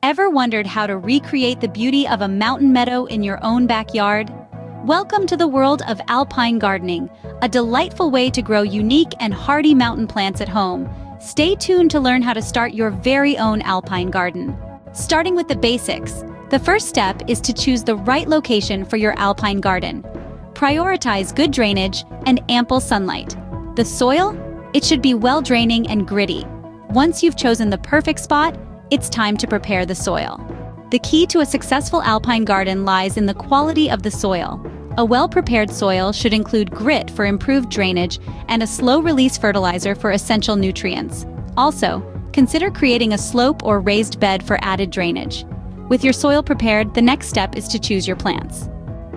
Ever wondered how to recreate the beauty of a mountain meadow in your own backyard? Welcome to the world of alpine gardening, a delightful way to grow unique and hardy mountain plants at home. Stay tuned to learn how to start your very own alpine garden. Starting with the basics, the first step is to choose the right location for your alpine garden. Prioritize good drainage and ample sunlight. The soil? It should be well-draining and gritty. Once you've chosen the perfect spot, it's time to prepare the soil. The key to a successful alpine garden lies in the quality of the soil. A well-prepared soil should include grit for improved drainage and a slow-release fertilizer for essential nutrients. Also, consider creating a slope or raised bed for added drainage. With your soil prepared, the next step is to choose your plants.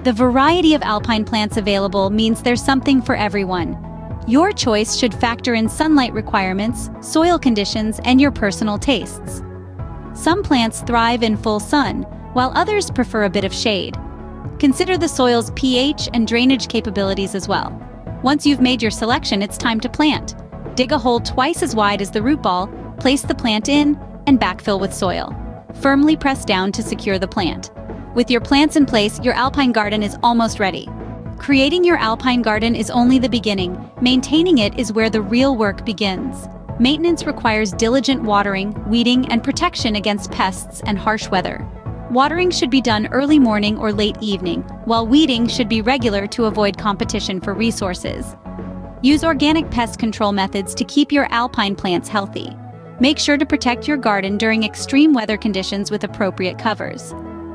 The variety of alpine plants available means there's something for everyone. Your choice should factor in sunlight requirements, soil conditions, and your personal tastes. Some plants thrive in full sun, while others prefer a bit of shade. Consider the soil's pH and drainage capabilities as well. Once you've made your selection, it's time to plant. Dig a hole twice as wide as the root ball, place the plant in, and backfill with soil. Firmly press down to secure the plant. With your plants in place, your alpine garden is almost ready. Creating your alpine garden is only the beginning. Maintaining it is where the real work begins. Maintenance requires diligent watering, weeding, and protection against pests and harsh weather. Watering should be done early morning or late evening, while weeding should be regular to avoid competition for resources. Use organic pest control methods to keep your alpine plants healthy. Make sure to protect your garden during extreme weather conditions with appropriate covers.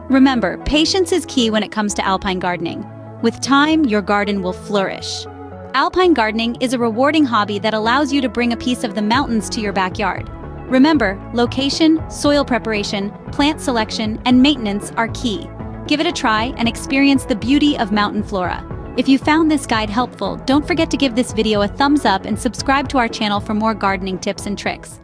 Remember, patience is key when it comes to alpine gardening. With time, your garden will flourish. Alpine gardening is a rewarding hobby that allows you to bring a piece of the mountains to your backyard. Remember, location, soil preparation, plant selection, and maintenance are key. Give it a try and experience the beauty of mountain flora. If you found this guide helpful, don't forget to give this video a thumbs up and subscribe to our channel for more gardening tips and tricks.